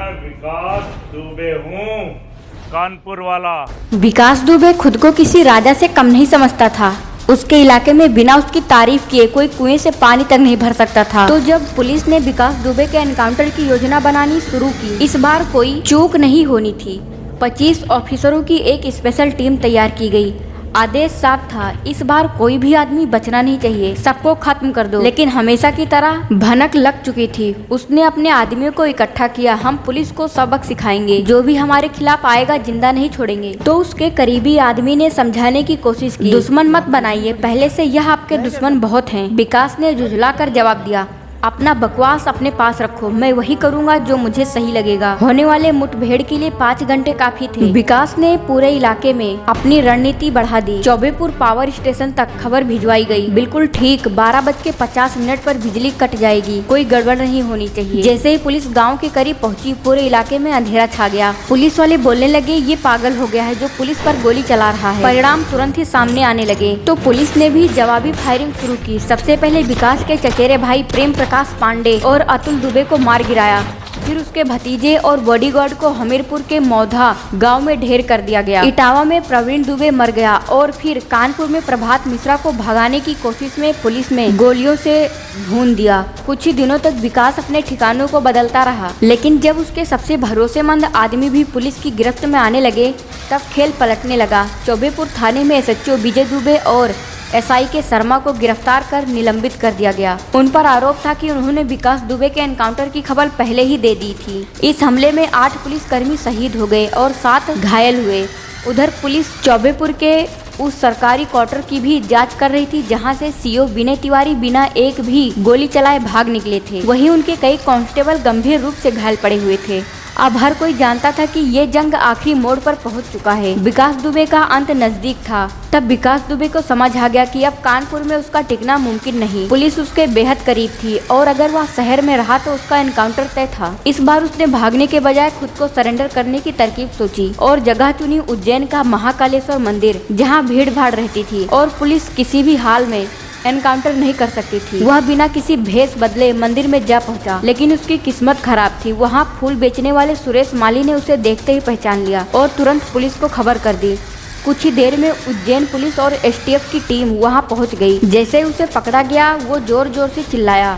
मैं विकास दुबे हूँ, कानपुर वाला। विकास दुबे खुद को किसी राजा से कम नहीं समझता था। उसके इलाके में बिना उसकी तारीफ किए कोई कुएं से पानी तक नहीं भर सकता था। तो जब पुलिस ने विकास दुबे के एनकाउंटर की योजना बनानी शुरू की, इस बार कोई चूक नहीं होनी थी। 25 ऑफिसरों की एक स्पेशल टीम तैयार की गई। आदेश साफ था, इस बार कोई भी आदमी बचना नहीं चाहिए, सबको खत्म कर दो। लेकिन हमेशा की तरह भनक लग चुकी थी। उसने अपने आदमियों को इकट्ठा किया। हम पुलिस को सबक सिखाएंगे, जो भी हमारे खिलाफ आएगा जिंदा नहीं छोड़ेंगे। तो उसके करीबी आदमी ने समझाने की कोशिश की, दुश्मन मत बनाइए, पहले से यह आपके दुश्मन बहुत हैं। विकास ने झुंझला कर जवाब दिया, अपना बकवास अपने पास रखो, मैं वही करूंगा जो मुझे सही लगेगा। होने वाले मुठभेड़ के लिए 5 घंटे काफी थे। विकास ने पूरे इलाके में अपनी रणनीति बढ़ा दी। चौबेपुर पावर स्टेशन तक खबर भिजवाई गई। बिल्कुल ठीक 12:50 पर बिजली कट जाएगी, कोई गड़बड़ नहीं होनी चाहिए। जैसे ही पुलिस गाँव के करीब पहुँची, पूरे इलाके में अंधेरा छा गया। पुलिस वाले बोलने लगे, ये पागल हो गया है जो पुलिस पर गोली चला रहा है। परिणाम तुरंत ही सामने आने लगे। तो पुलिस ने भी जवाबी फायरिंग शुरू की। सबसे पहले विकास के चचेरे भाई प्रेम प्रकाश पांडे और अतुल दुबे को मार गिराया। फिर उसके भतीजे और बॉडीगार्ड को हमीरपुर के मौधा गांव में ढेर कर दिया गया। इटावा में प्रवीण दुबे मर गया और फिर कानपुर में प्रभात मिश्रा को भगाने की कोशिश में पुलिस में गोलियों से भून दिया। कुछ ही दिनों तक विकास अपने ठिकानों को बदलता रहा, लेकिन जब उसके सबसे भरोसेमंद आदमी भी पुलिस की गिरफ्त में आने लगे, तब खेल पलटने लगा। चौबेपुर थाने में एसएचओ विजय दुबे और एसआई के शर्मा को गिरफ्तार कर निलंबित कर दिया गया। उन पर आरोप था कि उन्होंने विकास दुबे के एनकाउंटर की खबर पहले ही दे दी थी। इस हमले में 8 पुलिसकर्मी शहीद हो गए और 7 घायल हुए। उधर पुलिस चौबेपुर के उस सरकारी क्वार्टर की भी जांच कर रही थी, जहां से सीओ विनय तिवारी बिना एक भी गोली चलाए भाग निकले थे। वहीं उनके कई कांस्टेबल गंभीर रूप से घायल पड़े हुए थे। अब हर कोई जानता था कि ये जंग आखिरी मोड़ पर पहुंच चुका है। विकास दुबे का अंत नजदीक था। तब विकास दुबे को समझ आ गया कि अब कानपुर में उसका टिकना मुमकिन नहीं। पुलिस उसके बेहद करीब थी और अगर वह शहर में रहा तो उसका एनकाउंटर तय था। इस बार उसने भागने के बजाय खुद को सरेंडर करने की तरकीब सोची और जगह चुनी उज्जैन का महाकालेश्वर मंदिर, जहाँ भीड़ भाड़ रहती थी और पुलिस किसी भी हाल में एनकाउंटर नहीं कर सकती थी। वह बिना किसी भेष बदले मंदिर में जा पहुंचा, लेकिन उसकी किस्मत खराब थी। वहां फूल बेचने वाले सुरेश माली ने उसे देखते ही पहचान लिया और तुरंत पुलिस को खबर कर दी। कुछ ही देर में उज्जैन पुलिस और एसटीएफ की टीम वहां पहुंच गई। जैसे उसे पकड़ा गया, वो जोर जोर से चिल्लाया।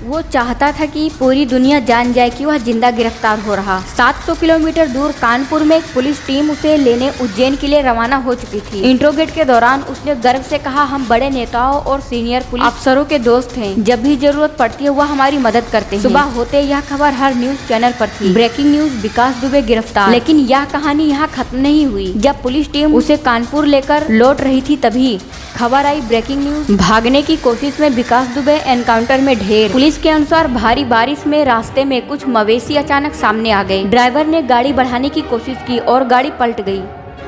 वो चाहता था कि पूरी दुनिया जान जाए कि वह जिंदा गिरफ्तार हो रहा। 700 किलोमीटर दूर कानपुर में एक पुलिस टीम उसे लेने उज्जैन के लिए रवाना हो चुकी थी। इंट्रोगेट के दौरान उसने गर्व से कहा, हम बड़े नेताओं और सीनियर पुलिस अफसरों के दोस्त हैं। जब भी जरूरत पड़ती है वह हमारी मदद करते हैं। सुबह होते यह खबर हर न्यूज चैनल पर थी, ब्रेकिंग न्यूज, विकास दुबे गिरफ्तार। लेकिन यह कहानी यहाँ खत्म नहीं हुई। जब पुलिस टीम उसे कानपुर लेकर लौट रही थी, तभी खबर आई, ब्रेकिंग न्यूज, भागने की कोशिश में विकास दुबे एनकाउंटर में ढेर। पुलिस के अनुसार भारी बारिश में रास्ते में कुछ मवेशी अचानक सामने आ गए। ड्राइवर ने गाड़ी बढ़ाने की कोशिश की और गाड़ी पलट गई।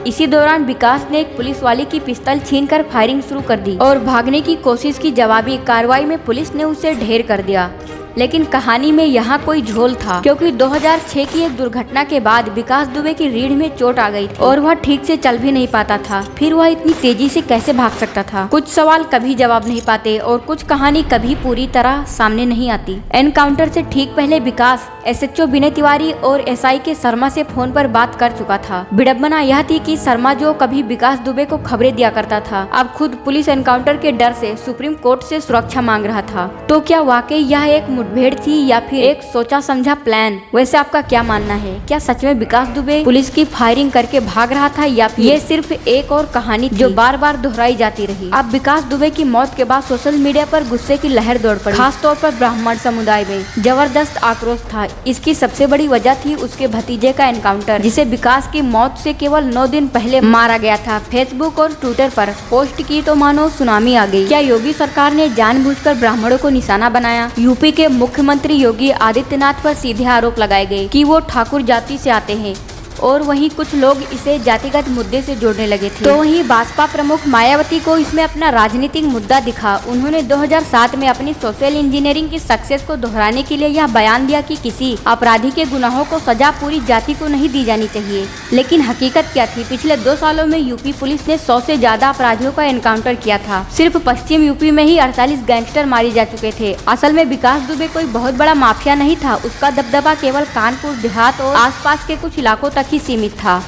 इसी दौरान विकास ने एक पुलिस वाले की पिस्तौल छीनकर फायरिंग शुरू कर दी और भागने की कोशिश की। जवाबी कार्रवाई में पुलिस ने उसे ढेर कर दिया। लेकिन कहानी में यहाँ कोई झोल था, क्योंकि 2006 की एक दुर्घटना के बाद विकास दुबे की रीढ़ में चोट आ गई थी और वह ठीक से चल भी नहीं पाता था। फिर वह इतनी तेजी से कैसे भाग सकता था? कुछ सवाल कभी जवाब नहीं पाते और कुछ कहानी कभी पूरी तरह सामने नहीं आती। एनकाउंटर से ठीक पहले विकास एसएचओ विनय तिवारी और एसआई के शर्मा से फोन पर बात कर चुका था। विडंबना यह थी कि शर्मा, जो कभी विकास दुबे को खबरें दिया करता था, अब खुद पुलिस एनकाउंटर के डर से सुप्रीम कोर्ट से सुरक्षा मांग रहा था। तो क्या वाकई यह एक मुठभेड़ थी या फिर एक सोचा समझा प्लान? वैसे आपका क्या मानना है? क्या सच में विकास दुबे पुलिस की फायरिंग करके भाग रहा था या फिर ये सिर्फ एक और कहानी थी जो बार बार दोहराई जाती रही? अब विकास दुबे की मौत के बाद सोशल मीडिया पर गुस्से की लहर दौड़ पड़ी। खास तौर पर ब्राह्मण समुदाय में जबरदस्त आक्रोश था। इसकी सबसे बड़ी वजह थी उसके भतीजे का एनकाउंटर, जिसे विकास की मौत से केवल 9 दिन पहले मारा गया था। फेसबुक और ट्विटर पर पोस्ट की तो मानो सुनामी आ गई। क्या योगी सरकार ने जानबूझकर ब्राह्मणों को निशाना बनाया? यूपी के मुख्यमंत्री योगी आदित्यनाथ पर सीधे आरोप लगाए गए कि वो ठाकुर जाति से आते हैं और वहीं कुछ लोग इसे जातिगत मुद्दे से जोड़ने लगे थे। तो वहीं भाजपा प्रमुख मायावती को इसमें अपना राजनीतिक मुद्दा दिखा। उन्होंने 2007 में अपनी सोशल इंजीनियरिंग की सक्सेस को दोहराने के लिए यह बयान दिया कि किसी अपराधी के गुनाहों को सजा पूरी जाति को नहीं दी जानी चाहिए। लेकिन हकीकत क्या थी? पिछले 2 सालों में यूपी पुलिस ने 100 से ज्यादा अपराधियों का एनकाउंटर किया था। सिर्फ पश्चिम यूपी में ही 48 गैंगस्टर मारे जा चुके थे। असल में विकास दुबे कोई बहुत बड़ा माफिया नहीं था। उसका दबदबा केवल कानपुर देहात और आसपास के कुछ इलाकों तक ही सीमित था।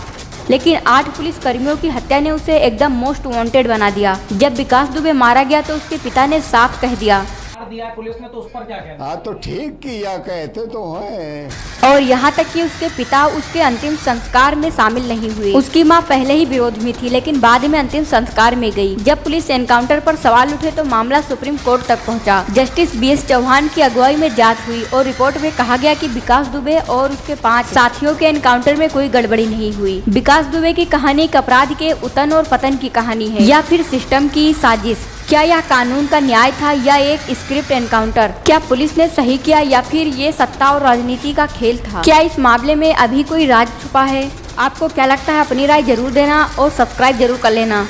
लेकिन 8 पुलिस कर्मियों की हत्या ने उसे एकदम मोस्ट वांटेड बना दिया। जब विकास दुबे मारा गया तो उसके पिता ने साफ कह दिया पुलिस ने, तो उस पर क्या कहना? हाँ तो ठीक किया, कहते तो हैं। और यहाँ तक कि उसके पिता उसके अंतिम संस्कार में शामिल नहीं हुए। उसकी माँ पहले ही विरोध में थी, लेकिन बाद में अंतिम संस्कार में गई। जब पुलिस एनकाउंटर पर सवाल उठे तो मामला सुप्रीम कोर्ट तक पहुँचा। जस्टिस BS चौहान की अगुवाई में जांच हुई और रिपोर्ट में कहा गया कि विकास दुबे और उसके 5 साथियों के एनकाउंटर में कोई गड़बड़ी नहीं हुई। विकास दुबे की कहानी एक अपराध के उतन और पतन की कहानी है, या फिर सिस्टम की साजिश। क्या यह कानून का न्याय था या एक स्क्रिप्ट एनकाउंटर? क्या पुलिस ने सही किया या फिर ये सत्ता और राजनीति का खेल था? क्या इस मामले में अभी कोई राज छुपा है? आपको क्या लगता है? अपनी राय जरूर देना और सब्सक्राइब जरूर कर लेना।